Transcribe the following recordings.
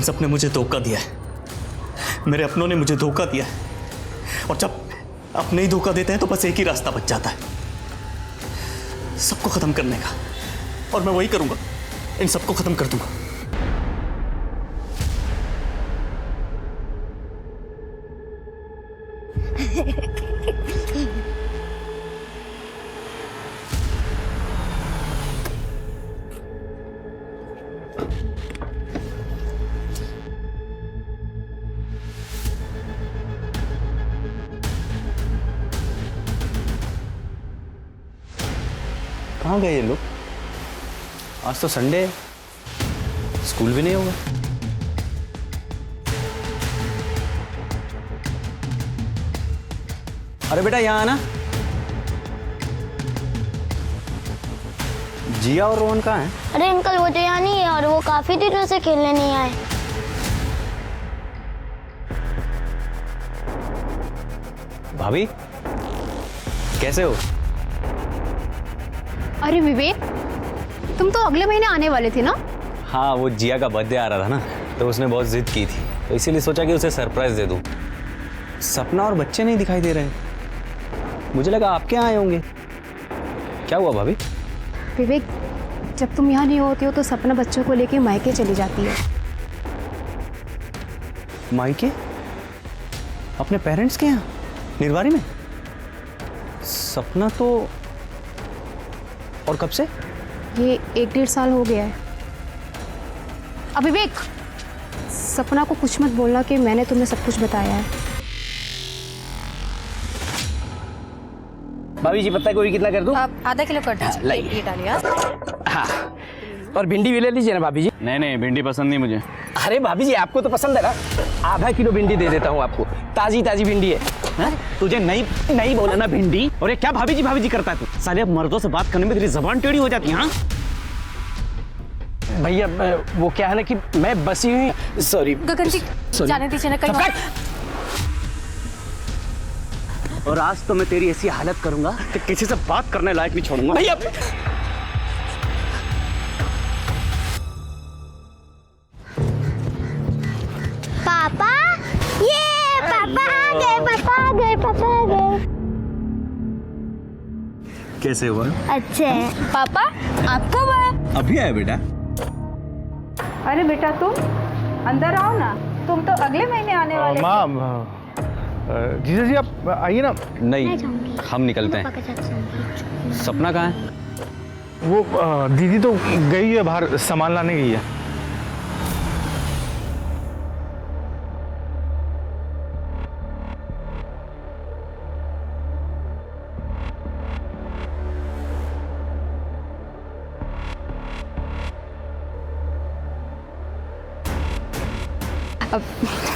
सबने मुझे धोखा दिया है, मेरे अपनों ने मुझे धोखा दिया है। और जब अपने ही धोखा देते हैं तो बस एक ही रास्ता बच जाता है, सबको खत्म करने का। और मैं वही करूंगा, इन सबको खत्म कर दूंगा। कहाँ गए ये लोग? आज तो संडे है, स्कूल भी नहीं होगा। अरे बेटा यहाँ आना। जिया और रोहन कहाँ हैं? अरे अंकल वो तो यहाँ नहीं है और वो काफी दिनों से खेलने नहीं आए। भाभी कैसे हो? अरे विवेक, तुम तो अगले महीने आने वाले थे ना? हाँ, वो जिया का बर्थडे आ रहा था ना, तो उसने बहुत जिद की थी, तो इसीलिए सोचा कि उसे सरप्राइज दे दूं। सपना और बच्चे नहीं दिखाई दे रहे, मुझे लगा आपके यहाँ आए होंगे। क्या हुआ भाभी? विवेक, जब तुम यहाँ नहीं होते हो तो सपना बच्चों को लेके मायके चली जाती है। मायके? अपने पेरेंट्स के यहाँ निर्वारी में? सपना तो, और कब से? ये 1-1.5 साल हो गया है। अब विवेक, सपना को कुछ मत बोलना कि मैंने तुम्हें सब कुछ बताया है। भाभी जी पत्ता गोभी कितना कर दूं? आप आधा किलो कर दीजिए। ये डालिए। हाँ, और भिंडी भी ले लीजिए ना भाभी जी। नहीं, भिंडी पसंद नहीं मुझे। अरे भाभी जी आपको तो पसंद है ना, आधा किलो भिंडी दे देता हूँ आपको, ताजी ताजी भिंडी है। हाँ? तुझे नहीं बोला ना भिंडी? और ये क्या भाभी जी करता है तू? साले अब मर्दों से बात करने में तेरी जबान टेढ़ी हो जाती है। हाँ भैया वो क्या है ना कि मैं बसी हुई, सॉरी गगन जी जाने दीजिए ना कहीं। और आज तो मैं तेरी ऐसी हालत करूंगा कि किसी से बात करने लायक नहीं छोड़ूंगा। भैया पापा, ये पापा आ गए, पापा आ गए, पापा आ गए। कैसे हुआ? अच्छे हैं। पापा आप कब आए? अभी आया बेटा। अरे बेटा तुम अंदर आओ ना, तुम तो अगले महीने आने वाले। माँ, जीजा जी आप आइए ना। नहीं, हम निकलते हैं। सपना कहाँ है? वो दीदी तो गई है बाहर, सामान लाने गई है।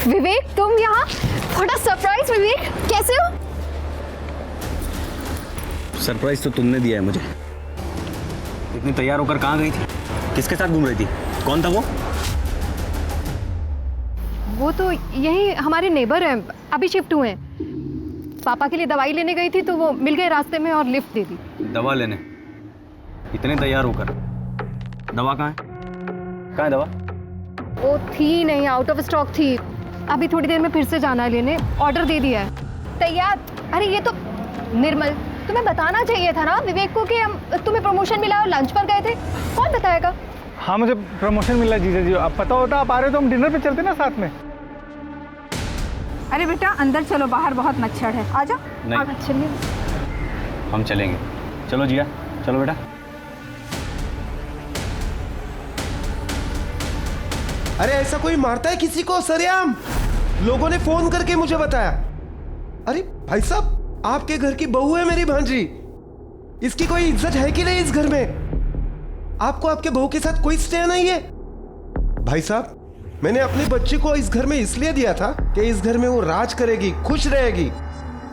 विवेक तुम यहाँ? थोड़ा सरप्राइज। विवेक कैसे हो? सरप्राइज तो तुमने दिया है मुझे। इतनी तैयार होकर कहाँ गई थी? किसके साथ घूम रही थी? कौन था वो? वो तो यही हमारे नेबर हैं, अभी शिफ्ट हुए हैं। पापा के लिए दवाई लेने गई थी तो वो मिल गए रास्ते में और लिफ्ट दे दी। दवा लेने? इतने तैयार होकर? दवा कहाँ है? कहाँ है दवा? वो थी नहीं, आउट ऑफ स्टॉक थी। अभी थोड़ी देर में फिर से जाना है लेने, ऑर्डर दे दिया है। तैयार? अरे ये तो निर्मल, तुम्हें बताना चाहिए था ना विवेक को कि हम तुम्हें प्रमोशन मिला और लंच पर गए थे। कौन बताएगा? हाँ मुझे प्रमोशन मिला जीजा जी, अब पता होता आप आ रहे हो तो हम डिनर पे चलते ना साथ में। अरे बेटा अंदर चलो, बाहर बहुत मच्छर है, आ जाओ। नहीं, चलिए हम चलेंगे। चलो जिया, चलो बेटा। अरे ऐसा कोई मारता है किसी को सरेआम? लोगों ने फोन करके मुझे बताया। अरे भाई साहब, आपके घर की बहू है मेरी भांजी, इसकी कोई इज्जत है कि नहीं इस घर में? आपको आपके बहू के साथ कोई स्नेह नहीं है? भाई साहब, मैंने अपने बच्चे को इस घर में इसलिए दिया था कि इस घर में वो राज करेगी, खुश रहेगी,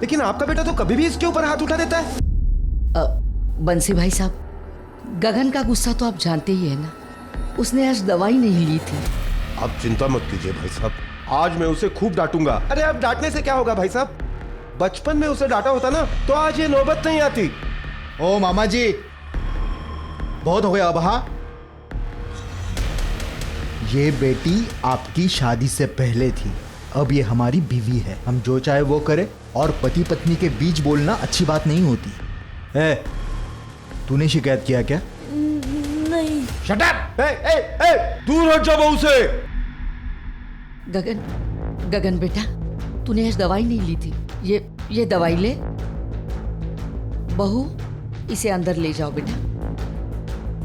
लेकिन आपका बेटा तो कभी भी इसके ऊपर हाथ उठा देता है। बंसी भाई साहब, गगन का गुस्सा तो आप जानते ही है ना, उसने आज दवाई नहीं ली थी। आप चिंता मत कीजिए भाई साहब, आज मैं उसे खूब डांटूंगा। अरे अब डांटने से क्या होगा भाई साहब, बचपन में उसे डांटा होता ना तो आज ये नौबत नहीं आती। ओ मामा जी, बहुत हो गया अब। हाँ ये बेटी आपकी शादी से पहले थी, अब ये हमारी बीवी है। हम जो चाहे वो करें, और पति पत्नी के बीच बोलना अच्छी बात नहीं होती है। तूने शिकायत किया क्या? नहीं। Shut up! दूर हट जा बहू से। गगन बेटा, तूने आज दवाई नहीं ली थी। ये दवाई ले। बहू, इसे अंदर ले जाओ बेटा।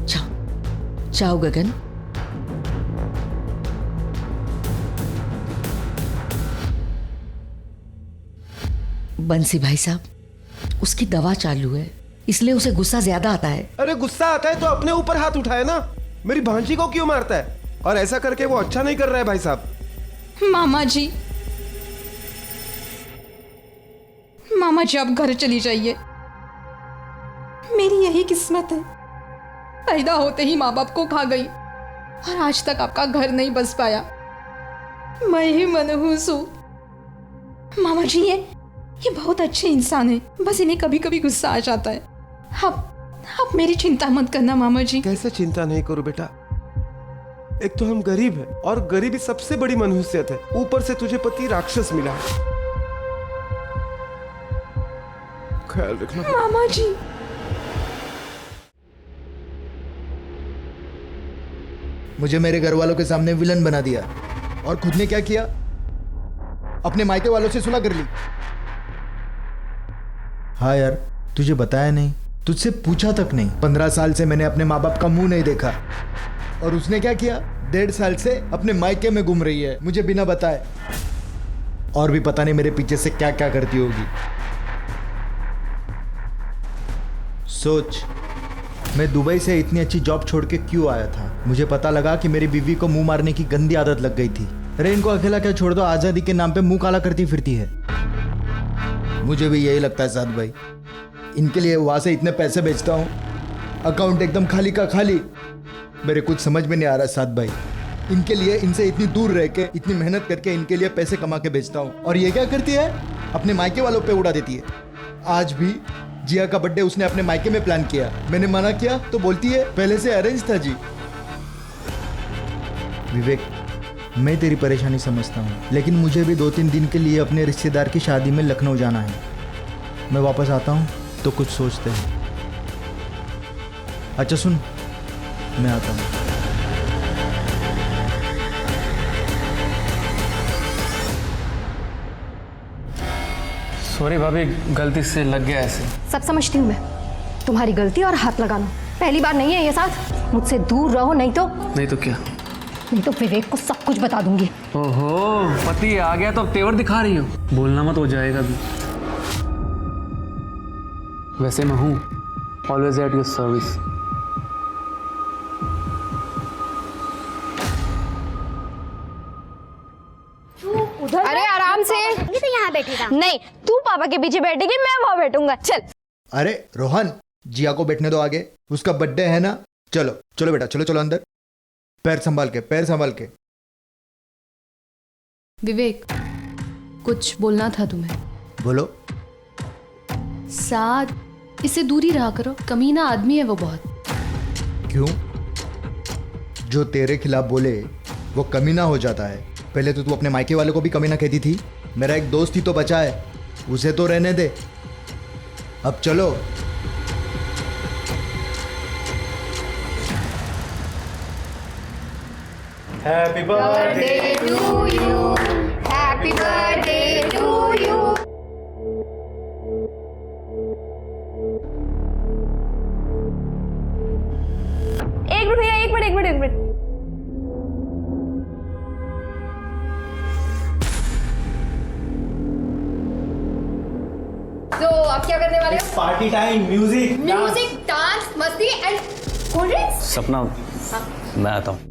जाओ जाओ गगन। बंसी भाई साहब, उसकी दवा चालू है, इसलिए उसे गुस्सा ज्यादा आता है। अरे गुस्सा आता है तो अपने ऊपर हाथ उठाए ना, मेरी भांजी को क्यों मारता है? और ऐसा करके वो अच्छा नहीं कर रहा है भाई साहब। मामा जी, मामा जी आप घर चली जाइए। मेरी यही किस्मत है, पैदा होते ही माँ बाप को खा गई और आज तक आपका घर नहीं बस पाया। मैं ही मनहूस हूँ। मामा जी ये बहुत अच्छे इंसान है, बस इन्हें कभी कभी गुस्सा आ जाता है। आप मेरी चिंता मत करना मामा जी। कैसे चिंता नहीं करूं बेटा? एक तो हम गरीब हैं और गरीबी सबसे बड़ी मनहूसियत है, ऊपर से तुझे पति राक्षस मिला है। ख्याल रखना मामा जी। मुझे मेरे घर वालों के सामने विलन बना दिया, और खुद ने क्या किया? अपने मायके वालों से सुलह कर ली। हाँ यार, तुझे बताया नहीं, तुझसे पूछा तक नहीं। 15 साल से मैंने अपने माँ बाप का मुंह नहीं देखा, और उसने क्या किया? 1.5 साल से अपने मायके में घूम रही है मुझे बिना बताए, और भी पता नहीं मेरे पीछे से क्या क्या करती होगी। सोच, मैं दुबई से इतनी अच्छी जॉब छोड़ के क्यों आया था? मुझे पता लगा कि मेरी बीवी को मुंह मारने की गंदी आदत लग गई थी। अरे इनको अकेला क्या छोड़ दो, आजादी के नाम पे मुंह काला करती फिरती है। मुझे भी यही लगता है साथ भाई, इनके लिए वहां से इतने पैसे भेजता हूँ, अकाउंट एकदम खाली का खाली। मेरे कुछ समझ में नहीं आ रहा साथ भाई, इनके लिए इनसे इतनी दूर रह के इतनी मेहनत करके इनके लिए पैसे कमा के भेजता हूँ, और ये क्या करती है? अपने मायके वालों पे उड़ा देती है। आज भी जिया का बर्थडे उसने अपने मायके में प्लान किया, मैंने मना किया तो बोलती है पहले से अरेंज था जी। विवेक, मैं तेरी परेशानी समझता हूँ, लेकिन मुझे भी 2-3 दिन के लिए अपने रिश्तेदार की शादी में लखनऊ जाना है। मैं वापस आता हूँ तो कुछ सोचते हैं। अच्छा सुन, मैं आता हूँ। सॉरी भाभी, गलती से लग गया ऐसे। सब समझती हूँ मैं, तुम्हारी गलती और हाथ लगाना पहली बार नहीं है ये साथ। मुझसे दूर रहो, नहीं तो क्या? नहीं तो विवेक को सब कुछ बता दूंगी। ओहो, पति आ गया तो अब तेवर दिखा रही हो। बोलना मत, हो जाएगा भी। वैसे मैं हूँ ऑलवेज एट योर सर्विस। अरे आराम से। ये तो यहाँ बैठेगा। नहीं, तू पापा के पीछे बैठेगी, मैं वहां बैठूंगा। चल। अरे रोहन, जिया को बैठने दो आगे, उसका बर्थडे है ना। चलो चलो बेटा, चलो चलो अंदर। पैर संभाल के, पैर संभाल के। विवेक, कुछ बोलना था तुम्हें। बोलो। साथ इससे दूरी रहा करो, कमीना आदमी है वो बहुत। क्यों? जो तेरे खिलाफ बोले वो कमीना हो जाता है। पहले तो तू अपने मायके वालों को भी कमीना कहती थी। मेरा एक दोस्त ही तो बचा है, उसे तो रहने दे। अब चलो। Happy birthday to you, happy birthday to you. एक मिनट भैया, एक मिनट। तो आप क्या करने वाले हो? पार्टी टाइम, म्यूजिक, डांस, मस्ती एंड कोल्ड ड्रिंक्स। सपना, मैं आता हूँ।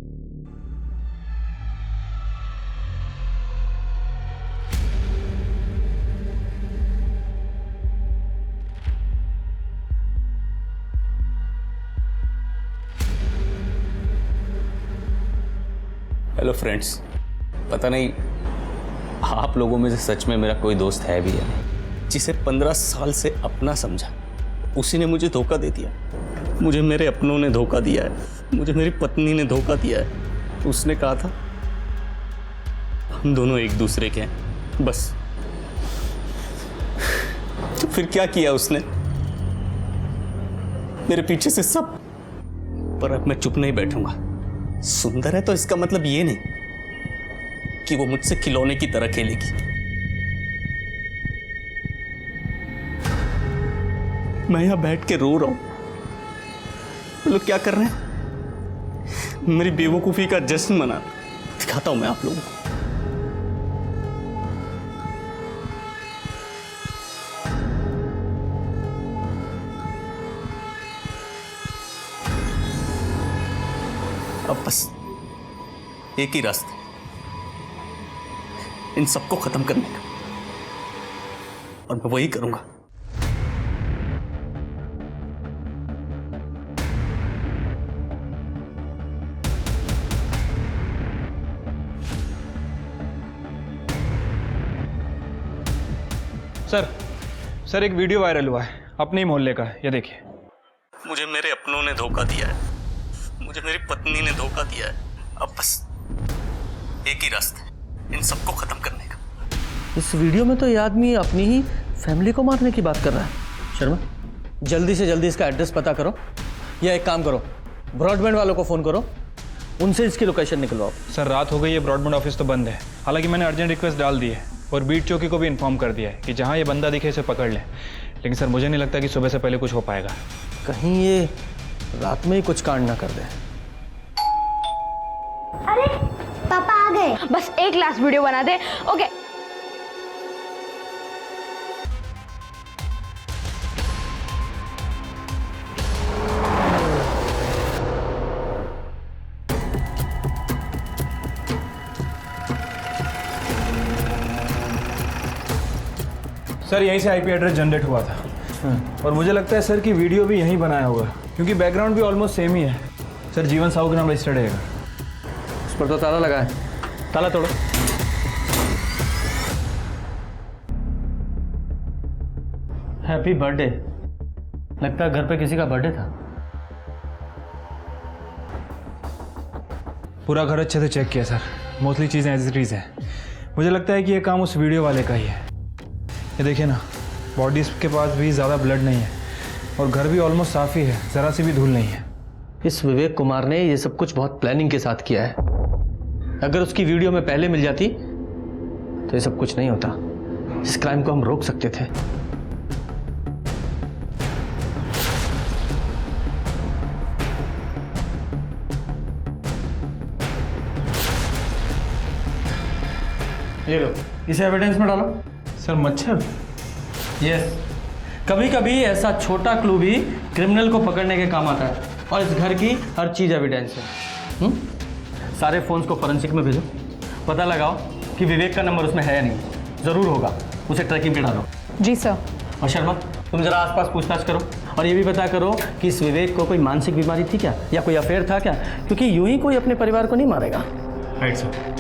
हेलो फ्रेंड्स, पता नहीं आप लोगों में से सच में मेरा कोई दोस्त है भी या नहीं, जिसे 15 साल से अपना समझा, उसी ने मुझे धोखा दे दिया। मुझे मेरे अपनों ने धोखा दिया है, मुझे मेरी पत्नी ने धोखा दिया है, उसने कहा था हम दोनों एक दूसरे के हैं, बस। तो फिर क्या किया उसने? मेरे पीछे से सब। पर अब मैं चुप नहीं बैठूंगा। सुंदर है तो इसका मतलब ये नहीं कि वो मुझसे खिलौने की तरह खेलेगी। मैं यहां बैठ के रो रहा हूं, वो लोग क्या कर रहे हैं? मेरी बेवकूफी का जश्न मना। दिखाता हूं मैं आप लोगों को। अब बस एक ही रास्ता, इन सबको खत्म करने का, और मैं वही करूंगा। सर एक वीडियो वायरल हुआ है अपने ही मोहल्ले का, ये देखिए। मुझे मेरे अपनों ने धोखा दिया है, मुझे मेरी पत्नी ने धोखा दिया है। अब बस एक ही रास्ता है, इन सबको खत्म करने का। इस वीडियो में तो ये आदमी अपनी ही फैमिली को मारने की बात कर रहा है। शर्मा, जल्दी से जल्दी इसका एड्रेस पता करो, या एक काम करो, ब्रॉडबैंड वालों को फ़ोन करो, उनसे इसकी लोकेशन निकलवाओ। सर रात हो गई है, ब्रॉडबैंड ऑफिस तो बंद है। हालांकि मैंने अर्जेंट रिक्वेस्ट डाल दी है और बीट चौकी को भी इन्फॉर्म कर दिया है कि जहाँ ये बंदा दिखे इसे पकड़ लें। लेकिन सर मुझे नहीं लगता कि सुबह से पहले कुछ हो पाएगा। कहीं ये रात में ही कुछ कांड ना कर दे। अरे पापा आ गए। बस एक लास्ट वीडियो बना दे। ओके। सर यहीं से आईपी एड्रेस जनरेट हुआ था और मुझे लगता है सर कि वीडियो भी यहीं बनाया होगा, क्योंकि बैकग्राउंड भी ऑलमोस्ट सेम ही है। सर जीवन साहू के नाम रजिस्टर्ड है। उस पर तो ताला लगा है, ताला तोड़ो। Happy birthday. लगता है घर पे किसी का बर्थडे था। पूरा घर अच्छे से चेक किया सर, मोस्टली चीज़ें एज इट इज़ है। मुझे लगता है कि ये काम उस वीडियो वाले का ही है। ये देखिए ना, बॉडी के पास भी ज़्यादा ब्लड नहीं है और घर भी ऑलमोस्ट साफ ही है, ज़रा सी भी धूल नहीं है। इस विवेक कुमार ने ये सब कुछ बहुत प्लानिंग के साथ किया है। अगर उसकी वीडियो में पहले मिल जाती तो ये सब कुछ नहीं होता। इस क्राइम को हम रोक सकते थे। ये लो, इसे एविडेंस में डालो। सर मच्छर? यस, कभी कभी ऐसा छोटा क्लू भी क्रिमिनल को पकड़ने के काम आता है, और इस घर की हर चीज़ एविडेंस है। सारे फोन्स को फॉरेंसिक में भेजो, पता लगाओ कि विवेक का नंबर उसमें है या नहीं। ज़रूर होगा, उसे ट्रैकिंग पे डालो। जी सर। और शर्मा, तुम जरा आसपास पूछताछ करो और ये भी पता करो कि इस विवेक को कोई मानसिक बीमारी थी क्या, या कोई अफेयर था क्या, क्योंकि यूं ही कोई अपने परिवार को नहीं मारेगा। Right sir.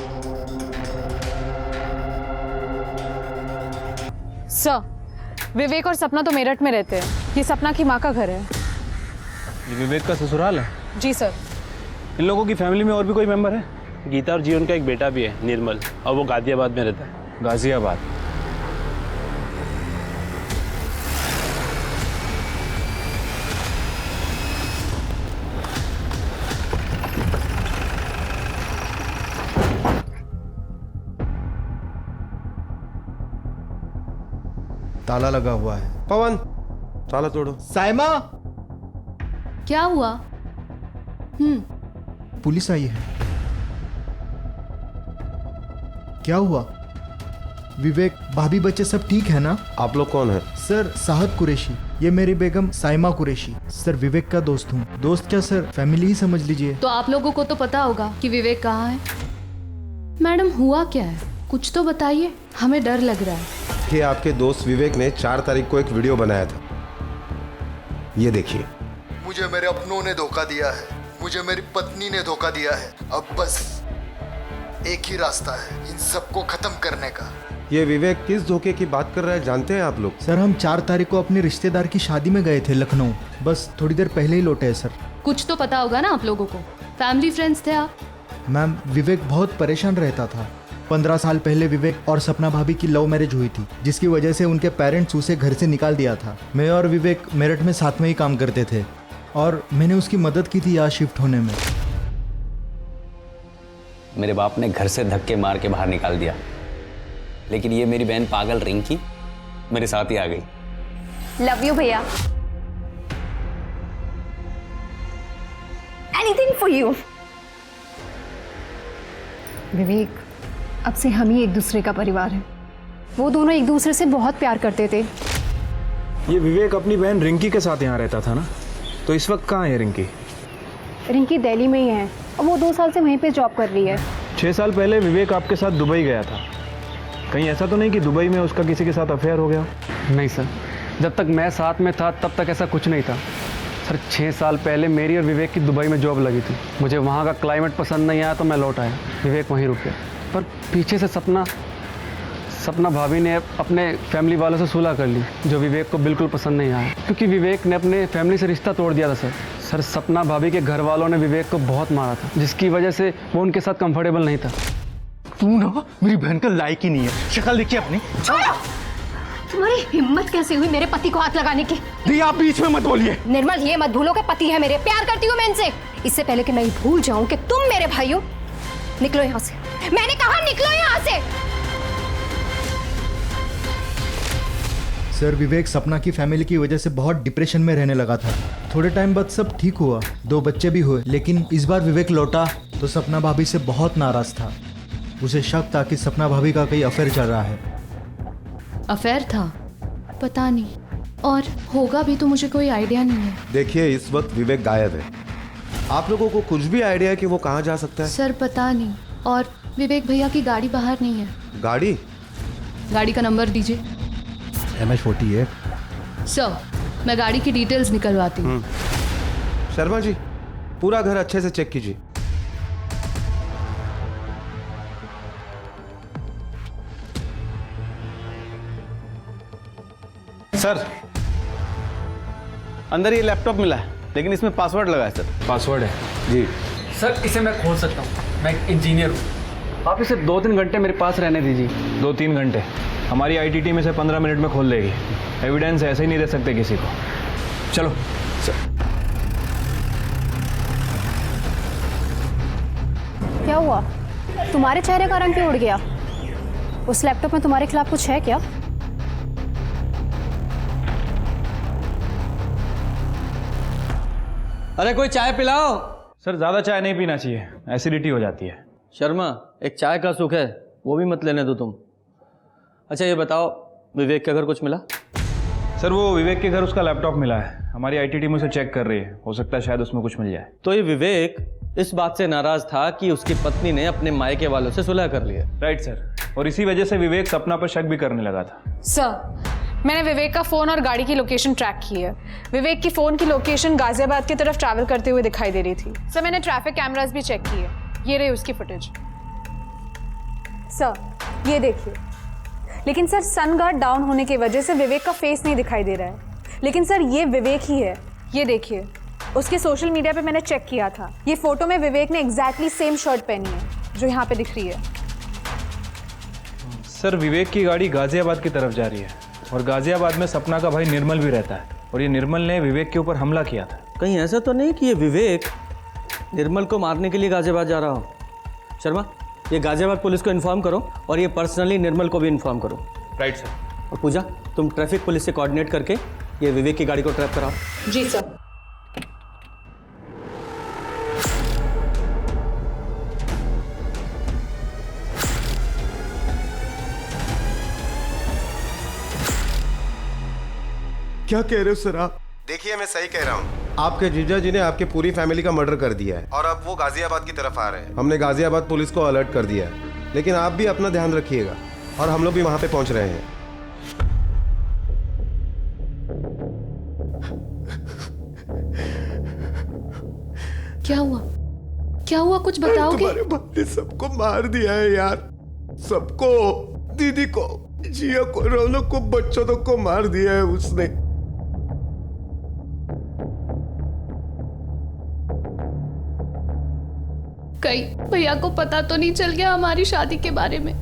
सर, विवेक और सपना तो मेरठ में रहते हैं। ये सपना की माँ का घर है। ये विवेक का ससुराल है? जी सर। इन लोगों की फैमिली में और भी कोई मेंबर है? गीता और जीवन का एक बेटा भी है, निर्मल, और वो गाजियाबाद में रहता है। गाजियाबाद? ताला लगा हुआ है। पवन, ताला तोड़ो। साइमा, क्या हुआ? पुलिस आई है। क्या हुआ? विवेक, भाभी, बच्चे सब ठीक है ना? आप लोग कौन है? सर साहद कुरैशी, ये मेरी बेगम साइमा कुरैशी। सर विवेक का दोस्त हूँ। दोस्त क्या सर, फैमिली ही समझ लीजिए। तो आप लोगों को तो पता होगा कि विवेक कहाँ है। मैडम हुआ क्या है, कुछ तो बताइए, हमें डर लग रहा है। कि आपके दोस्त विवेक ने 4 तारीख को एक वीडियो बनाया था, ये देखिए। मुझे मेरे अपनों ने धोखा दिया है, मुझे मेरी पत्नी ने धोखा दिया है। अब बस एक ही रास्ता है इन सबको खत्म करने का। ये विवेक किस धोखे की बात कर रहा है जानते हैं आप लोग? सर हम 4 तारीख को अपने रिश्तेदार की शादी में गए थे लखनऊ, बस थोड़ी देर पहले ही लौटे हैं सर। कुछ तो पता होगा ना आप लोगों को, फैमिली फ्रेंड्स थे आप। मैम विवेक बहुत परेशान रहता था। 15 साल पहले विवेक और सपना भाभी की लव मैरिज हुई थी, जिसकी वजह से उनके पेरेंट्स उसे घर से निकाल दिया था। मैं और विवेक मेरठ में साथ में ही काम करते थे और मैंने उसकी मदद की थी यहाँ शिफ्ट होने में। मेरे बाप ने घर से धक्के मार के बाहर निकाल दिया, लेकिन ये मेरी बहन पागल रिंकी मेरे साथ ही आ गई। लव यू भैया। Anything for you. विवेक, अब से हम ही एक दूसरे का परिवार है। वो दोनों एक दूसरे से बहुत प्यार करते थे। ये विवेक अपनी बहन रिंकी के साथ यहाँ रहता था ना, तो इस वक्त कहाँ है रिंकी? रिंकी दिल्ली में ही है और वो 2 साल से वहीं पे जॉब कर रही है। 6 साल पहले विवेक आपके साथ दुबई गया था। कहीं ऐसा तो नहीं कि दुबई में उसका किसी के साथ अफेयर हो गया? नहीं सर, जब तक मैं साथ में था तब तक ऐसा कुछ नहीं था सर। 6 साल पहले मेरी और विवेक की दुबई में जॉब लगी थी। मुझे वहाँ का क्लाइमेट पसंद नहीं आया तो मैं लौट आया। विवेक वहीं रुक गया। पर पीछे से सपना भाभी ने अपने फैमिली वालों से सुलह कर ली, जो विवेक को बिल्कुल पसंद नहीं आया, क्योंकि विवेक ने अपने फैमिली से रिश्ता तोड़ दिया था सर। सपना भाभी के घर वालों ने विवेक को बहुत मारा था, जिसकी वजह से वो उनके साथ कंफर्टेबल नहीं था। तू ना मेरी बहन का लायक ही नहीं है। शक्ल देखिए अपनी। तुम्हारी हिम्मत कैसे हुई मेरे पति को हाथ लगाने की? दी आप बीच में मत बोलिए। निर्मल, ये मत भूलो कि पति है मेरे, प्यार करती हूँ मैं इनसे। इससे पहले कि मैं ये भूल जाऊं कि तुम मेरे भाई हो, निकलो यहाँ से। मैंने कहा निकलो यहाँ से। सर विवेक सपना की फैमिली की वजह से बहुत डिप्रेशन में रहने लगा था। थोड़े टाइम बाद सब ठीक हुआ, 2 बच्चे भी हुए, लेकिन इस बार विवेक लौटा तो सपना भाभी से बहुत नाराज था। उसे शक था कि सपना भाभी का कहीं अफेयर चल रहा है। अफेयर था? पता नहीं, और होगा भी तो मुझे कोई आइडिया नहीं है। देखिए इस वक्त विवेक गायब है। आप लोगों को कुछ भी आइडिया है कि वो कहाँ जा सकता है? सर पता नहीं, और विवेक भैया की गाड़ी बाहर नहीं है। गाड़ी का नंबर दीजिए। MH48। सर मैं गाड़ी की डिटेल्स निकलवाती हूँ। शर्मा जी, पूरा घर अच्छे से चेक कीजिए। सर अंदर ये लैपटॉप मिला है, लेकिन इसमें पासवर्ड लगा है सर। पासवर्ड है जी सर, इसे मैं खोल सकता हूँ, मैं एक इंजीनियर हूँ। आप इसे 2-3 घंटे मेरे पास रहने दीजिए। 2-3 घंटे? हमारी IT टीम इसे 15 मिनट में खोल देगी। एविडेंस ऐसे ही नहीं दे सकते किसी को। चलो क्या हुआ? तुम्हारे चेहरे का रंग क्यों उड़ गया? उस लैपटॉप में तुम्हारे खिलाफ कुछ है क्या? अरे कोई चाय पिलाओ। सर ज़्यादा चाय नहीं पीना चाहिए, एसिडिटी हो जाती है। शर्मा, एक चाय का सुख है, वो भी मत लेने दो तुम। अच्छा ये बताओ, विवेक के घर कुछ मिला? सर वो विवेक के घर उसका लैपटॉप मिला है। हमारी IT टीम उसे चेक कर रही है, हो सकता है शायद उसमें कुछ मिल जाए। तो ये विवेक इस बात से नाराज था कि उसकी पत्नी ने अपने मायके वालों से सुलह कर लिया। राइट सर, और इसी वजह से विवेक सपना पर शक भी करने लगा था। सर मैंने विवेक का फ़ोन और गाड़ी की लोकेशन ट्रैक की है। विवेक की फ़ोन की लोकेशन गाजियाबाद की तरफ ट्रैवल करते हुए दिखाई दे रही थी। सर मैंने ट्रैफिक कैमरास भी चेक किए, ये रही उसकी फुटेज। सर ये देखिए, लेकिन सर सन गार्ड डाउन होने की वजह से विवेक का फेस नहीं दिखाई दे रहा है, लेकिन सर ये विवेक ही है। ये देखिए, उसके सोशल मीडिया पे मैंने चेक किया था, ये फोटो में विवेक ने एग्जैक्टली सेम शर्ट पहनी है जो यहाँ पे दिख रही है। सर विवेक की गाड़ी गाजियाबाद की तरफ जा रही है, और गाजियाबाद में सपना का भाई निर्मल भी रहता है, और ये निर्मल ने विवेक के ऊपर हमला किया था। कहीं ऐसा तो नहीं कि ये विवेक निर्मल को मारने के लिए गाजियाबाद जा रहा हो? शर्मा, ये गाजियाबाद पुलिस को इन्फॉर्म करो, और ये पर्सनली निर्मल को भी इन्फॉर्म करो। Right sir. और पूजा, तुम ट्रैफिक पुलिस से कोऑर्डिनेट करके ये विवेक की गाड़ी को ट्रैप कराओ। जी सर। क्या कह रहे हो सर आप? देखिए मैं सही कह रहा हूँ। आपके जीजा जी ने आपके पूरी फैमिली का मर्डर कर दिया है, और अब वो गाजियाबाद की तरफ आ रहे हैं। हमने गाजियाबाद पुलिस को अलर्ट कर दिया है, लेकिन आप भी अपना ध्यान रखिएगा, और हम लोग भी वहां पे पहुंच रहे हैं। क्या हुआ? क्या हुआ, कुछ बताओगे? तुम्हारे बाप ने सबको मार दिया है यार, सबको, दीदी को, जिया को, रौनक को, बच्चों तक को मार दिया है उसने। कहीं भैया को पता तो नहीं चल गया हमारी शादी के बारे में?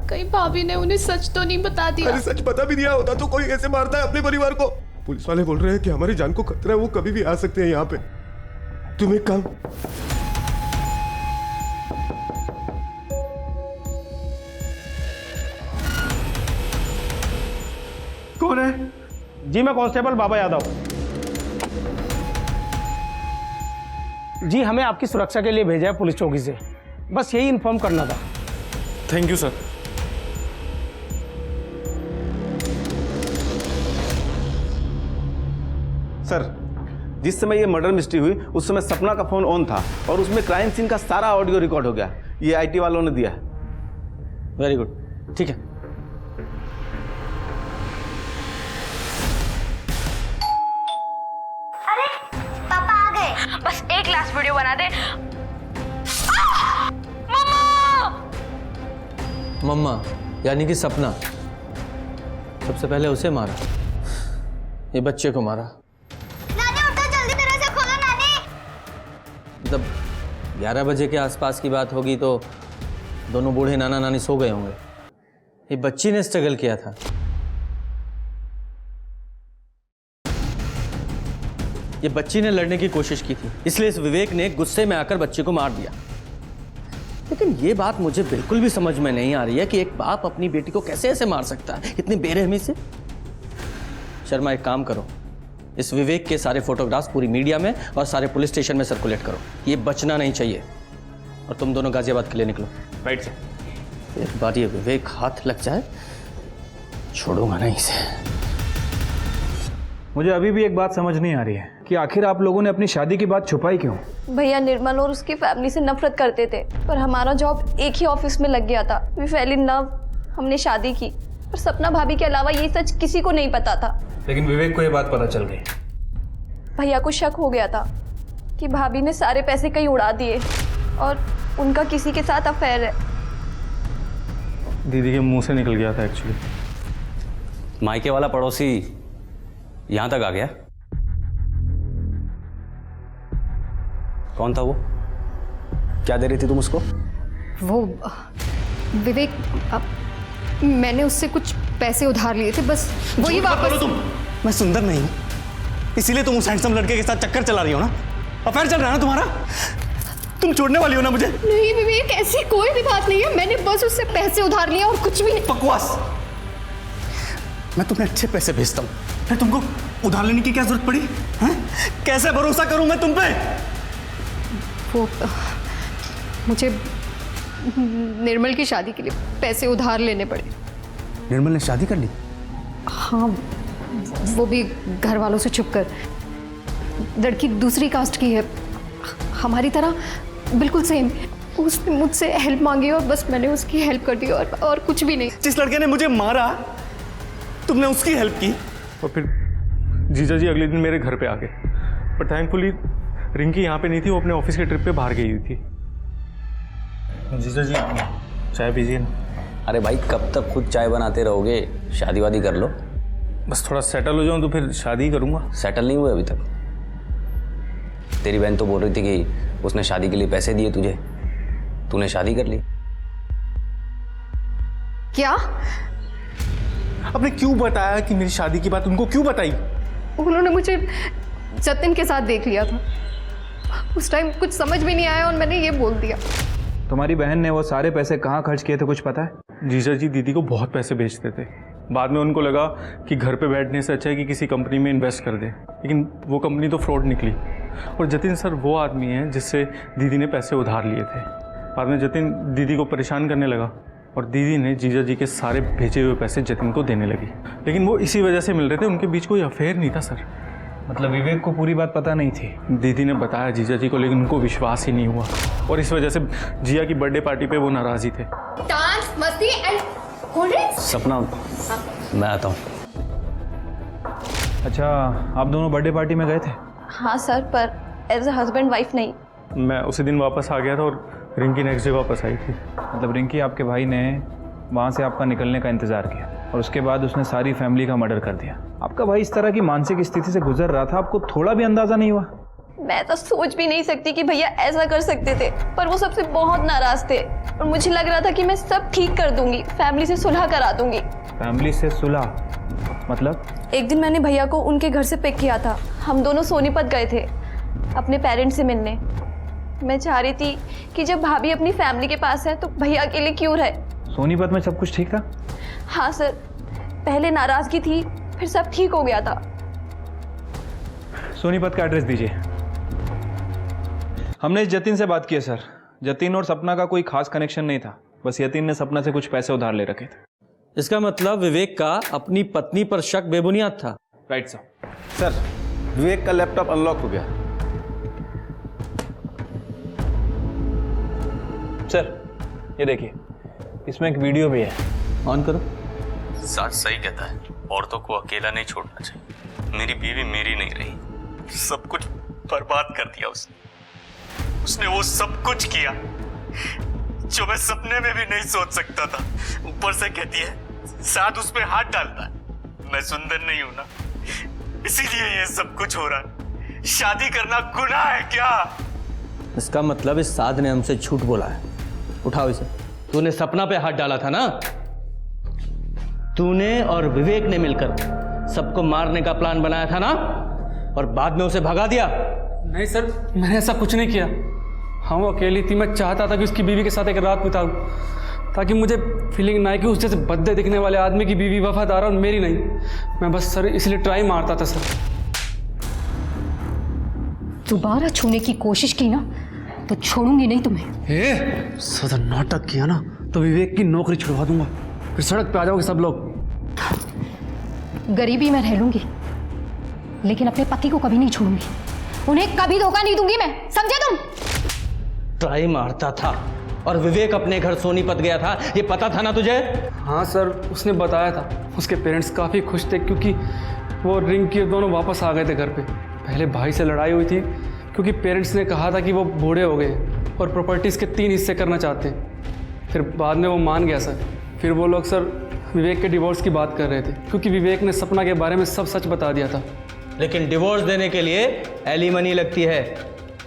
कहीं भाभी ने उन्हें सच तो नहीं बता दिया? अरे सच पता भी दिया होता तो कोई ऐसे मारता है अपने परिवार को? पुलिस वाले बोल रहे हैं कि हमारी जान को खतरा है, वो कभी भी आ सकते हैं यहाँ पे। तुम एक काम, कौन है? जी मैं कांस्टेबल बाबा यादव। जी हमें आपकी सुरक्षा के लिए भेजा है पुलिस चौकी से, बस यही इन्फॉर्म करना था। Thank you sir. सर, जिस समय ये मर्डर मिस्ट्री हुई उस समय सपना का फोन ऑन था और उसमें क्राइम सीन का सारा ऑडियो रिकॉर्ड हो गया। ये आईटी वालों ने दिया है। वेरी गुड, ठीक है। अरे पापा आ गए। बस एक लास्ट वीडियो बना दे। मम्मा यानी कि सपना सबसे पहले उसे मारा, ये बच्चे को मारा। नानी उठो, जल्दी तरह से खोलो नानी। मतलब 11 बजे के आसपास की बात होगी तो दोनों बूढ़े नाना नानी सो गए होंगे। ये बच्ची ने स्ट्रगल किया था। ये बच्ची ने लड़ने की कोशिश की थी, इसलिए इस विवेक ने गुस्से में आकर बच्ची को मार दिया। लेकिन ये बात मुझे बिल्कुल भी समझ में नहीं आ रही है कि एक बाप अपनी बेटी को कैसे ऐसे मार सकता है, इतनी बेरहमी से। शर्मा एक काम करो, इस विवेक के सारे फोटोग्राफ्स पूरी मीडिया में और सारे पुलिस स्टेशन में सर्कुलेट करो। ये बचना नहीं चाहिए। और तुम दोनों गाजियाबाद के लिए निकलो। Right sir. एक बार ये विवेक हाथ लग जाए छोड़ूंगा नहीं इसे। मुझे अभी भी एक बात समझ नहीं आ रही है कि आखिर आप लोगों ने अपनी शादी की बात छुपाई क्यों? भैया निर्मल और उसकी फैमिली से नफरत करते थे, पर हमारा जॉब एक ही ऑफिस में लग गया था। वी फेल इन लव, हमने शादी की। पर सपना भाभी के अलावा ये सच किसी को नहीं पता था। लेकिन विवेक को ये बात पता चल गई। भैया को शक हो गया था कि भाभी ने सारे पैसे कहीं उड़ा दिए और उनका किसी के साथ अफेयर है। दीदी के मुंह से निकल गया था एक्चुअली। मायके वाला पड़ोसी यहां तक आ गया? कौन था वो? क्या दे रही थी तुम उसको? वो विवेक, मैंने उससे कुछ पैसे उधार लिए थे, बस वही वापस। तुम, मैं सुंदर नहीं हूं, इसीलिए तुम उस हैंडसम लड़के के साथ चक्कर चला रही हो ना? अफेयर चल रहा है ना तुम्हारा? तुम छोड़ने वाली हो ना मुझे? नहीं विवेक, ऐसी कोई भी बात नहीं है। मैंने बस उससे पैसे उधार लिए और कुछ भी नहीं। बकवास। मैं तुम्हें अच्छे पैसे भेजता हूँ, फिर तुमको उधार लेने की क्या जरूरत पड़ी? हैं? कैसे भरोसा करूं मैं तुम पे? वो मुझे निर्मल की शादी के लिए पैसे उधार लेने पड़े। निर्मल ने शादी कर ली? हाँ, वो भी घर वालों से छुपकर। लड़की दूसरी कास्ट की है, हमारी तरह बिल्कुल सेम। उसने मुझसे हेल्प मांगी और बस मैंने उसकी हेल्प कर दी और कुछ भी नहीं। जिस लड़के ने मुझे मारा तुमने उसकी हेल्प की। और फिर जीजा जी अगले दिन मेरे घर पे आ गए, पर थैंकफुली रिंकी यहाँ पे नहीं थी, वो अपने ऑफिस के ट्रिप पे बाहर गई हुई थी। जीजा जी चाय पीजिए ना। अरे भाई कब तक खुद चाय बनाते रहोगे? शादी वादी कर लो। बस थोड़ा सेटल हो जाऊँ तो फिर शादी करूँगा। सेटल नहीं हुए अभी तक? तेरी बहन तो बोल रही थी कि उसने शादी के लिए पैसे दिए तुझे, तूने शादी कर ली। क्या? आपने क्यों बताया कि मेरी शादी की बात उनको क्यों बताई? उन्होंने मुझे जतिन के साथ देख लिया था। उस टाइम कुछ समझ भी नहीं आया और मैंने ये बोल दिया। तुम्हारी बहन ने वो सारे पैसे कहाँ खर्च किए थे कुछ पता है? जीजा जी दीदी को बहुत पैसे भेजते थे। बाद में उनको लगा कि घर पे बैठने से अच्छा है कि किसी कंपनी में इन्वेस्ट कर दे, लेकिन वो कंपनी तो फ्रॉड निकली। और जतिन सर वो आदमी है जिससे दीदी ने पैसे उधार लिए थे। बाद में जतिन दीदी को परेशान करने लगा और दीदी ने जीजा जी के सारे भेजे हुए पैसे जतिन को देने लगी। लेकिन वो इसी वजह से मिल रहे थे, उनके बीच कोई अफेयर नहीं था सर। मतलब विवेक को पूरी बात पता नहीं थी? दीदी ने बताया जीजा जी को, लेकिन उनको विश्वास ही नहीं हुआ और इस वजह से जिया की बर्थडे पार्टी पे वो नाराज ही थे। डांस, मस्ती एंड कोल्ड ड्रिंक्स। सपना मैं आता हूँ। अच्छा, आप दोनों बर्थडे पार्टी में गए थे? हाँ सर, पर एज अ हस्बैंड वाइफ नहीं। मैं उसी दिन वापस आ गया था और रिंकी नेक्स्ट डे वापस आई थी। मतलब रिंकी आपके भाई ने वहाँ से आपका निकलने का इंतज़ार किया और उसके बाद उसने सारी फैमिली का मर्डर कर दिया। आपका भाई इस तरह की मानसिक स्थिति से गुजर रहा था, आपको थोड़ा भी अंदाज़ा नहीं हुआ? मैं तो सोच भी नहीं सकती कि भैया ऐसा कर सकते थे, पर वो सबसे बहुत नाराज थे और मुझे लग रहा था कि मैं सब ठीक कर दूंगी, फैमिली से सुलह करा दूंगी। फैमिली से सुलह मतलब? एक दिन मैंने भैया को उनके घर से पिक किया था। हम दोनों सोनीपत गए थे अपने पेरेंट्स से मिलने। मैं चाह रही थी कि जब भाभी अपनी फैमिली के पास है तो भैया अकेले क्यों रहे। सोनीपत में सब कुछ ठीक था? हाँ सर, पहले नाराजगी थी, फिर सब ठीक हो गया था। सोनीपत का एड्रेस दीजिए। हमने इस जतिन से बात की है सर। जतिन और सपना का कोई खास कनेक्शन नहीं था, बस यतिन ने सपना से कुछ पैसे उधार ले रखे थे। इसका मतलब विवेक का अपनी पत्नी पर शक बेबुनियाद था। Right sir. सर, विवेक का लैपटॉप अनलॉक हो गया। सर, ये देखिए, इसमें एक वीडियो भी है। ऑन करो। साथ सही कहता है, औरतों को अकेला नहीं छोड़ना चाहिए। मेरी बीवी मेरी नहीं रही, सब कुछ बर्बाद कर दिया उसने वो सब कुछ किया जो मैं सपने में भी नहीं सोच सकता था। ऊपर से कहती है साथ उस पे हाथ डालता है। मैं सुंदर नहीं हूं ना, इसीलिए ये सब कुछ हो रहा है। शादी करना गुनाह है क्या? इसका मतलब इस साध ने हमसे झूठ बोला है। उठाओ इसे। तूने सपना पे हाथ डाला था ना? तूने और विवेक ने मिलकर सबको मारने का प्लान बनाया था ना, और बाद में उसे भगा दिया। नहीं सर, मैंने ऐसा कुछ नहीं किया। हाँ, वो अकेली थी। मैं चाहता था कि उसकी बीवी के साथ एक रात बिताऊं, ताकि मुझे फीलिंग ना आए कि उस जैसे बद्दे दिखने वाले आदमी की बीवी वफादार और मेरी नहीं। मैं बस सर इसलिए ट्राई मारता था सर। दोबारा छूने की कोशिश की ना तो छोड़ूंगी नहीं तुम्हें। सदा नाटक किया ना तो विवेक की नौकरी छुड़वा दूंगा, फिर सड़क पे आ जाओगे सब लोग। गरीबी में रह लूंगी, लेकिन अपने पति को कभी नहीं छोड़ूंगी। उन्हें कभी धोखा नहीं दूंगी मैं, समझे तुम? ट्राई मारता था और विवेक अपने घर सोनीपत गया था, ये पता था ना तुझे? हाँ सर, उसने बताया था। उसके पेरेंट्स काफ़ी खुश थे क्योंकि वो रिंग के दोनों वापस आ गए थे घर पे। पहले भाई से लड़ाई हुई थी क्योंकि पेरेंट्स ने कहा था कि वो बूढ़े हो गए और प्रॉपर्टीज़ के 3 हिस्से करना चाहते हैं। फिर बाद में वो मान गया सर। फिर वो लोग सर विवेक के डिवोर्स की बात कर रहे थे क्योंकि विवेक ने सपना के बारे में सब सच बता दिया था। लेकिन डिवोर्स देने के लिए एलिमनी लगती है,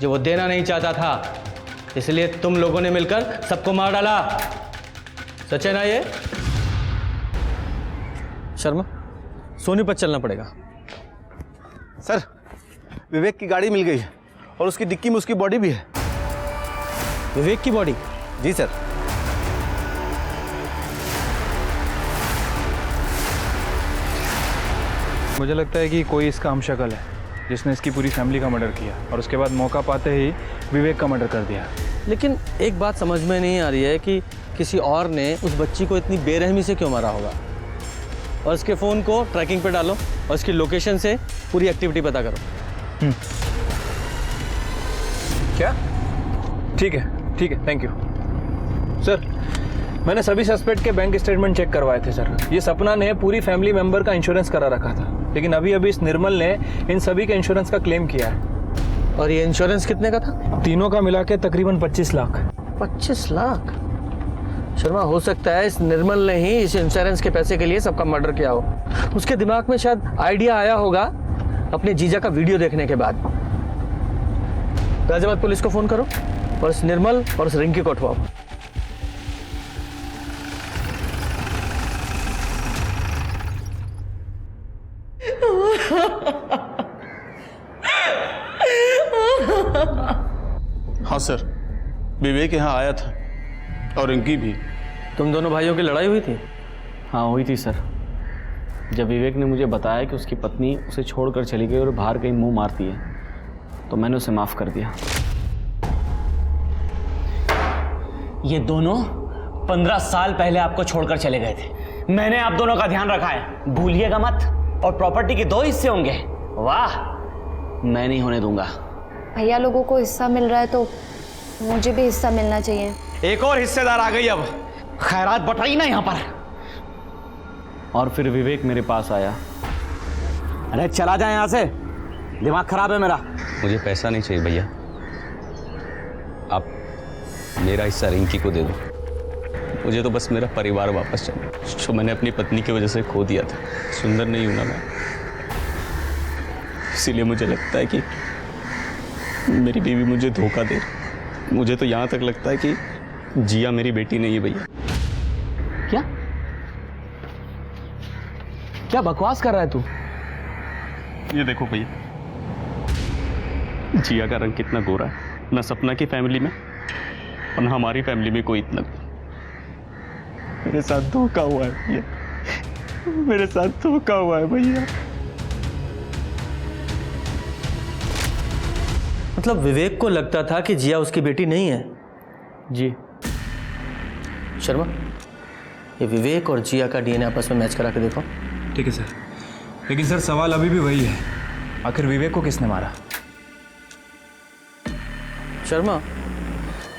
जो वो देना नहीं चाहता था। इसलिए तुम लोगों ने मिलकर सबको मार डाला। सच है ना ये? शर्मा, सोनीपत चलना पड़ेगा। सर, विवेक की गाड़ी मिल गई है और उसकी डिक्की में उसकी बॉडी भी है। विवेक की बॉडी? जी सर। मुझे लगता है कि कोई इसका हमशक्ल है जिसने इसकी पूरी फैमिली का मर्डर किया और उसके बाद मौका पाते ही विवेक का मर्डर कर दिया। लेकिन एक बात समझ में नहीं आ रही है कि किसी और ने उस बच्ची को इतनी बेरहमी से क्यों मारा होगा। और इसके फ़ोन को ट्रैकिंग पे डालो और इसकी लोकेशन से पूरी एक्टिविटी पता करो। क्या? ठीक है, थैंक यू सर। मैंने सभी सस्पेक्ट के बैंक स्टेटमेंट चेक करवाए थे सर। ये सपना ने पूरी फैमिली मेंबर का इंश्योरेंस करा रखा था, लेकिन अभी इस निर्मल ने इन सभी के इंश्योरेंस का क्लेम किया है। और ये इंश्योरेंस कितने का था? तीनों का मिला के तकरीबन 25 लाख। 25 लाख? शर्मा, हो सकता है इस निर्मल ने ही इस इंश्योरेंस के पैसे के लिए सबका मर्डर किया हो। उसके दिमाग में शायद आइडिया आया होगा अपने जीजा का वीडियो देखने के बाद। गाजियाबाद पुलिस को फ़ोन करो और इस निर्मल और इस रिंकी को उठवाओ। हाँ सर, विवेक यहाँ आया था और इनकी भी। तुम दोनों भाइयों की लड़ाई हुई थी? हाँ हुई थी सर। जब विवेक ने मुझे बताया कि उसकी पत्नी उसे छोड़कर चली गई और बाहर कहीं मुंह मारती है, तो मैंने उसे माफ़ कर दिया। ये दोनों 15 साल पहले आपको छोड़कर चले गए थे। मैंने आप दोनों का ध्यान रखा है, भूलिएगा मत। और प्रॉपर्टी के 2 हिस्से होंगे। वाह! मैं नहीं होने दूंगा। भैया लोगों को हिस्सा मिल रहा है तो मुझे भी हिस्सा मिलना चाहिए। एक और हिस्सेदार आ गई, अब खैरात बटाई ना यहाँ पर। और फिर विवेक मेरे पास आया। अरे चला जाए यहाँ से, दिमाग खराब है मेरा। मुझे पैसा नहीं चाहिए भैया, आप मेरा हिस्सा रिंकी को दे दो। मुझे तो बस मेरा परिवार वापस चाहिए, जो मैंने अपनी पत्नी की वजह से खो दिया था। सुंदर नहीं हूं ना मैं, इसीलिए मुझे लगता है कि मेरी बीवी मुझे धोखा दे रही। मुझे तो यहाँ तक लगता है कि जिया मेरी बेटी नहीं है भैया। क्या क्या बकवास कर रहा है तू? ये देखो भैया, जिया का रंग कितना गोरा है, ना सपना की फैमिली में और ना हमारी फैमिली में कोई इतना। मेरे साथ धोखा हुआ है भैया, मेरे साथ धोखा हुआ है भैया। मतलब विवेक को लगता था कि जिया उसकी बेटी नहीं है? जी शर्मा, ये विवेक और जिया का डीएनए आपस में मैच करा के देखो। ठीक है सर, लेकिन सर सवाल अभी भी वही है, आखिर विवेक को किसने मारा? शर्मा,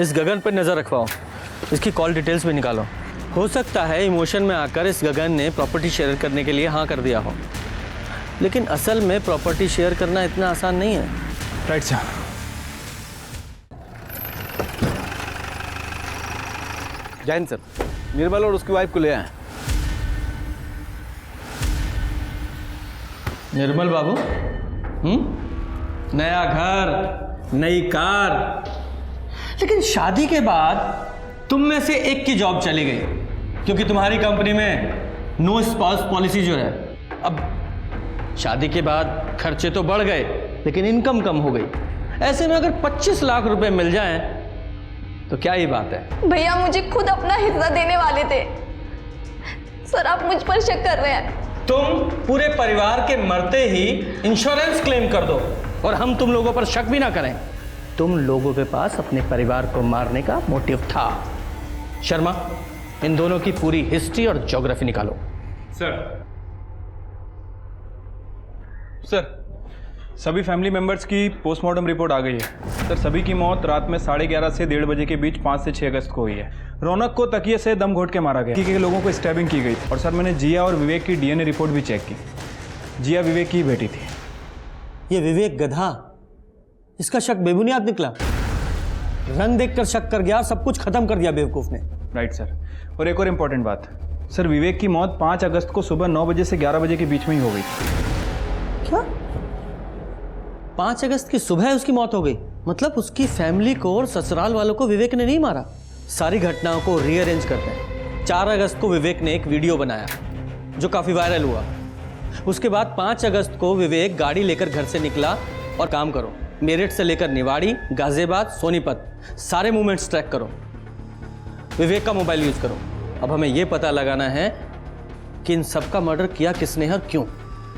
इस गगन पर नज़र रखवाओ, इसकी कॉल डिटेल्स भी निकालो। हो सकता है इमोशन में आकर इस गगन ने प्रॉपर्टी शेयर करने के लिए हाँ कर दिया हो, लेकिन असल में प्रॉपर्टी शेयर करना इतना आसान नहीं है। Right sir. जय हिंद सर, निर्मल और उसकी वाइफ को ले आए। निर्मल बाबू, नया घर, नई कार, लेकिन शादी के बाद तुम में से एक की जॉब चली गई क्योंकि तुम्हारी कंपनी में नो स्पाउस पॉलिसी जो है। अब शादी के बाद खर्चे तो बढ़ गए लेकिन इनकम कम हो गई। ऐसे में अगर 25 लाख रुपए मिल जाएं तो क्या ही बात है। भैया मुझे खुद अपना हिस्सा देने वाले थे सर, आप मुझ पर शक कर रहे हैं। तुम पूरे परिवार के मरते ही इंश्योरेंस क्लेम कर दो और हम तुम लोगों पर शक भी ना करें। तुम लोगों के पास अपने परिवार को मारने का मोटिव था। शर्मा, इन दोनों की पूरी हिस्ट्री और ज्योग्राफी निकालो। सर, सभी फैमिली मेंबर्स की पोस्टमार्टम रिपोर्ट आ गई है। सर, सभी की मौत रात में 11:30 से 1:30 बजे के बीच 5 से 6 अगस्त को हुई है। रौनक को तकिए से दम घोट के मारा गया। के लोगों को स्टैबिंग की गई। और सर, मैंने जिया और विवेक की डीएनए रिपोर्ट भी चेक की। जिया विवेक की बेटी थी। ये विवेक गधा, इसका शक बेबुनियाद निकला। रंग देखकर शक कर गया, सब कुछ खत्म कर दिया बेवकूफ ने। Right sir. और एक और इम्पोर्टेंट बात सर, विवेक की मौत 5 अगस्त को सुबह 9 बजे से 11 बजे के बीच में ही हो गई थी। क्या 5 अगस्त की सुबह उसकी मौत हो गई? मतलब उसकी फैमिली को और ससुराल वालों को विवेक ने नहीं मारा। सारी घटनाओं को रीअरेंज करते हैं। 4 अगस्त को विवेक ने एक वीडियो बनाया जो काफ़ी वायरल हुआ। उसके बाद 5 अगस्त को विवेक गाड़ी लेकर घर से निकला। और काम करो, मेरठ से लेकर निवाड़ी, गाजियाबाद, सोनीपत सारे मूवमेंट्स ट्रैक करो। विवेक का मोबाइल यूज़ करो। अब हमें यह पता लगाना है कि इन सब का मर्डर किया किसने है, क्यों।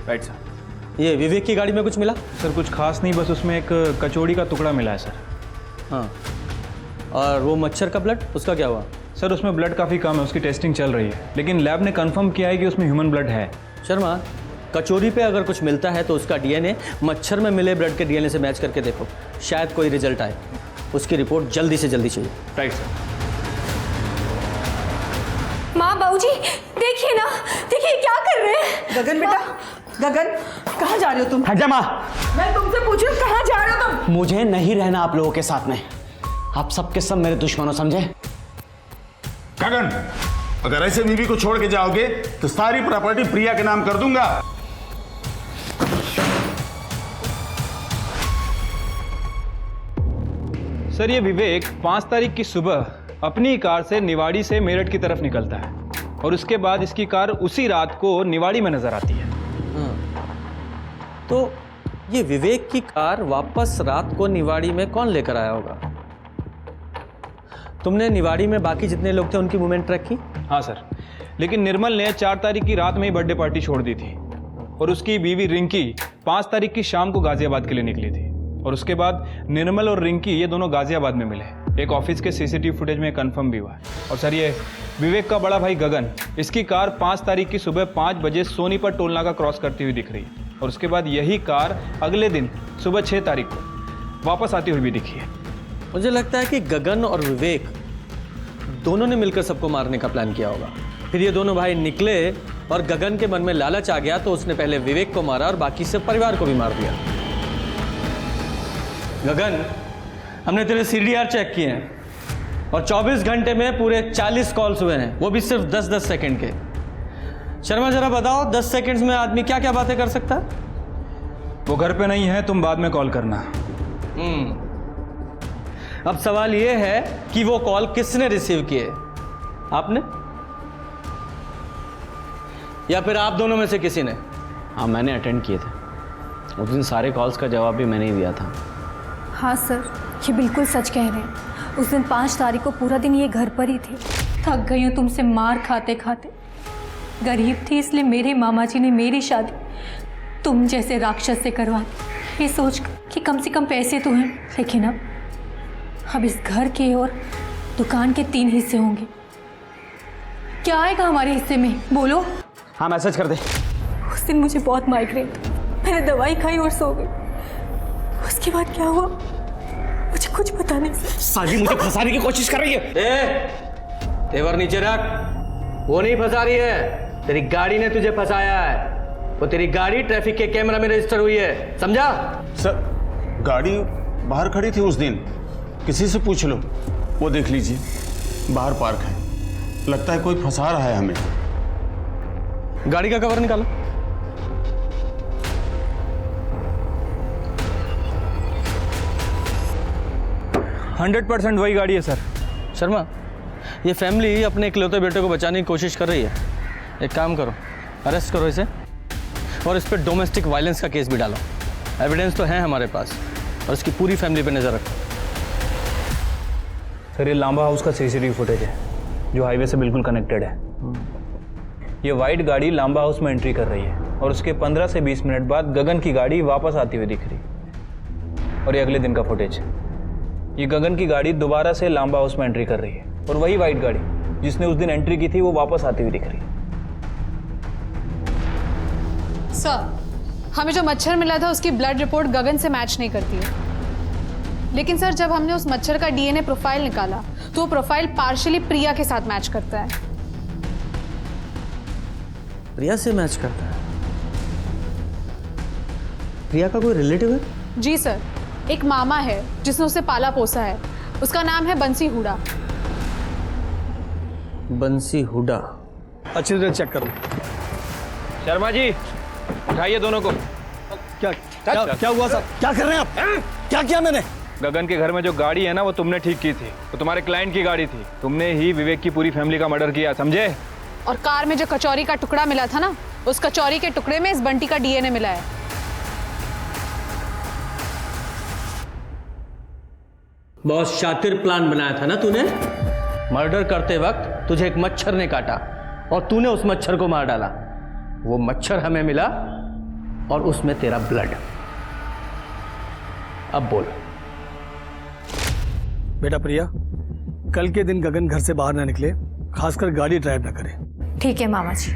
Right sir. ये विवेक की गाड़ी में कुछ मिला? सर, कुछ खास नहीं, बस उसमें एक कचौड़ी का टुकड़ा मिला है सर। हाँ, और वो मच्छर का ब्लड, उसका क्या हुआ? सर, उसमें ब्लड काफ़ी कम है, उसकी टेस्टिंग चल रही है, लेकिन लैब ने कंफर्म किया है कि उसमें ह्यूमन ब्लड है। शर्मा, कचौरी पे अगर कुछ मिलता है तो उसका डीएनए मच्छर में मिले ब्लड के डीएनए से मैच करके देखो, शायद कोई रिजल्ट आए। उसकी रिपोर्ट जल्दी से जल्दी चाहिए। Right sir. माँ, बाबूजी, देखिए ना, देखिए क्या कर रहे हैं। गगन बेटा, गगन कहाँ जा रहे हो तुम? हट जा माँ। मैं तुमसे पूछ रही हूँ कहाँ जा रहे हो तुम? मुझे नहीं रहना आप लोगों के साथ में। आप सबके सब मेरे दुश्मनों समझे। गगन, अगर ऐसे बीवी को छोड़ के जाओगे तो सारी प्रॉपर्टी प्रिया के नाम कर दूंगा। सर, ये विवेक 5 तारीख की सुबह अपनी कार से निवाड़ी से मेरठ की तरफ निकलता है और उसके बाद इसकी कार उसी रात को निवाड़ी में नजर आती है। तो ये विवेक की कार वापस रात को निवाड़ी में कौन लेकर आया होगा? तुमने निवाड़ी में बाकी जितने लोग थे उनकी मूवमेंट ट्रैक की? हाँ सर, लेकिन निर्मल ने 4 तारीख की रात में ही बर्थडे पार्टी छोड़ दी थी और उसकी बीवी रिंकी 5 तारीख की शाम को गाजियाबाद के लिए निकली थी। और उसके बाद निर्मल और रिंकी ये दोनों गाजियाबाद में मिले। एक ऑफिस के सीसीटीवी फुटेज में कंफर्म भी हुआ है। और सर, ये विवेक का बड़ा भाई गगन, इसकी कार 5 तारीख की सुबह 5 बजे सोनीपत टोल नाका क्रॉस करती हुई दिख रही है। और उसके बाद यही कार अगले दिन सुबह 6 तारीख को वापस आती हुई भी दिखी है। मुझे लगता है कि गगन और विवेक दोनों ने मिलकर सबको मारने का प्लान किया होगा। फिर ये दोनों भाई निकले और गगन के मन में लालच आ गया तो उसने पहले विवेक को मारा और बाकी से परिवार को भी मार दिया। गगन, हमने तेरे CDR चेक किए हैं और 24 घंटे में पूरे 40 कॉल्स हुए हैं, वो भी सिर्फ 10-10 सेकंड के। शर्मा, जरा बताओ 10 सेकंड्स में आदमी क्या क्या बातें कर सकता है? वो घर पे नहीं है, तुम बाद में कॉल करना। अब सवाल ये है कि वो कॉल किसने रिसीव किए, आपने या फिर आप दोनों में से किसी ने? हाँ, मैंने अटेंड किए थे। उस दिन सारे कॉल्स का जवाब भी मैंने ही दिया था। हाँ सर, ये बिल्कुल सच कह रहे हैं। उस दिन 5 तारीख को पूरा दिन ये घर पर ही थे। थक गई हूँ तुमसे मार खाते खाते। गरीब थी इसलिए मेरे मामा जी ने मेरी शादी तुम जैसे राक्षस से करवा दी, ये सोच कि कम से कम पैसे तो हैं। लेकिन अब इस घर के और दुकान के 3 हिस्से होंगे। क्या आएगा हमारे हिस्से में, बोलो? हाँ, मैसेज कर दे। उस दिन मुझे बहुत माइग्रेन था, मैंने दवाई खाई और सो गई। उसके बाद क्या हुआ मुझे कुछ पता नहीं। साजी मुझे फंसाने की कोशिश कर रही है। तेवर नीचे रख। वो नहीं फंसा रही है, तेरी गाड़ी ने तुझे फंसाया है। वो तेरी गाड़ी ट्रैफिक के कैमरा में रजिस्टर हुई है, समझा? सर, गाड़ी बाहर खड़ी थी उस दिन, किसी से पूछ लो, वो देख लीजिए बाहर पार्क है। लगता है कोई फंसा रहा है हमें। गाड़ी का कवर निकालो। %100% वही गाड़ी है सर। शर्मा, ये फैमिली अपने इकलौते बेटे को बचाने की कोशिश कर रही है। एक काम करो, अरेस्ट करो इसे और इस पर डोमेस्टिक वायलेंस का केस भी डालो। एविडेंस तो है हमारे पास, और इसकी पूरी फैमिली पे नजर रखो। सर, ये लांबा हाउस का सीसीटीवी फुटेज है जो हाईवे से बिल्कुल कनेक्टेड है। ये वाइट गाड़ी लांबा हाउस में एंट्री कर रही है और उसके 15 से 20 मिनट बाद गगन की गाड़ी वापस आती हुई दिख रही। और ये अगले दिन का फुटेज। ये गगन की गाड़ी दोबारा से लांबा हाउस में एंट्री कर रही है और वही वाइट गाड़ी जिसने उस दिन एंट्री की थी वो वापस आती हुई दिख रही है। सर, हमें जो मच्छर मिला था उसकी ब्लड रिपोर्ट गगन से मैच नहीं करती है। लेकिन सर, जब हमने उस मच्छर का डीएनए प्रोफाइल निकाला तो वो प्रोफाइल पार्शियली प्रिया के साथ मैच करता है। प्रिया से मैच करता है? प्रिया का कोई रिलेटिव है? जी सर, एक मामा है जिसने उसे पाला पोसा है। उसका नाम है बंसी हुडा। बंसी हुडा? अच्छी तरह चेक कर लो। शर्मा जी, उठाइए दोनों को। क्या हुआ सर? क्या कर रहे हैं आप? क्या किया मैंने? गगन के घर में जो गाड़ी है ना, वो तुमने ठीक की थी। वो तुम्हारे क्लाइंट की गाड़ी थी। तुमने ही विवेक की पूरी फैमिली का मर्डर किया, समझे? और कार में जो कचौरी का टुकड़ा मिला था ना, उस कचौरी के टुकड़े में इस बंटी का डीएनए मिला है। बहुत शातिर प्लान बनाया था ना तूने। मर्डर करते वक्त तुझे एक मच्छर ने काटा और तूने उस मच्छर को मार डाला। वो मच्छर हमें मिला और उसमें तेरा ब्लड। अब बोल। बेटा प्रिया, कल के दिन गगन घर से बाहर ना निकले, खासकर गाड़ी ड्राइव ना करे। ठीक है मामा जी।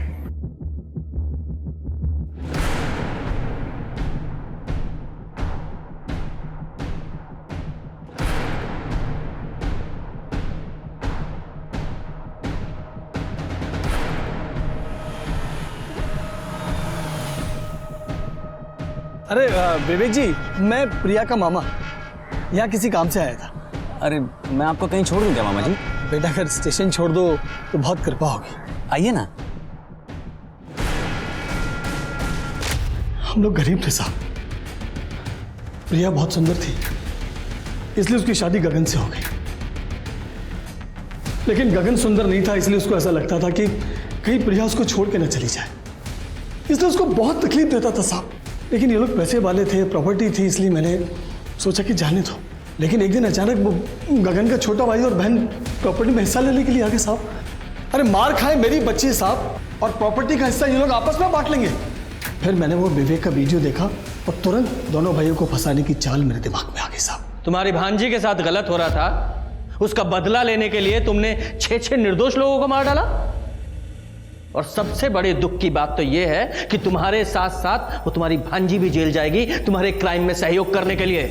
अरे विवेक जी, मैं प्रिया का मामा यहाँ किसी काम से आया था। अरे, मैं आपको कहीं छोड़ दूं क्या मामा जी? बेटा, अगर स्टेशन छोड़ दो तो बहुत कृपा होगी। आइए ना। हम लोग गरीब थे साहब। प्रिया बहुत सुंदर थी, इसलिए उसकी शादी गगन से हो गई। लेकिन गगन सुंदर नहीं था, इसलिए उसको ऐसा लगता था कि कहीं प्रिया उसको छोड़ के न चली जाए, इसलिए उसको बहुत तकलीफ देता था साहब। लेकिन ये लोग पैसे वाले थे, प्रॉपर्टी थी, इसलिए मैंने सोचा कि जाने दो। लेकिन एक दिन अचानक वो गगन का छोटा भाई और बहन प्रॉपर्टी में हिस्सा लेने के लिए आ गए साहब। अरे मार खाए मेरी बच्ची साहब, और प्रॉपर्टी का हिस्सा ये लोग आपस में बांट लेंगे। फिर मैंने वो विवेक का वीडियो देखा और तुरंत दोनों भाइयों को फंसाने की चाल मेरे दिमाग में आ गई साहब। तुम्हारी भांजी के साथ गलत हो रहा था, उसका बदला लेने के लिए तुमने 6 निर्दोष लोगों को मार डाला। और सबसे बड़े दुख की बात तो यह है कि तुम्हारे साथ साथ वो तुम्हारी भांजी भी जेल जाएगी तुम्हारे क्राइम में सहयोग करने के लिए।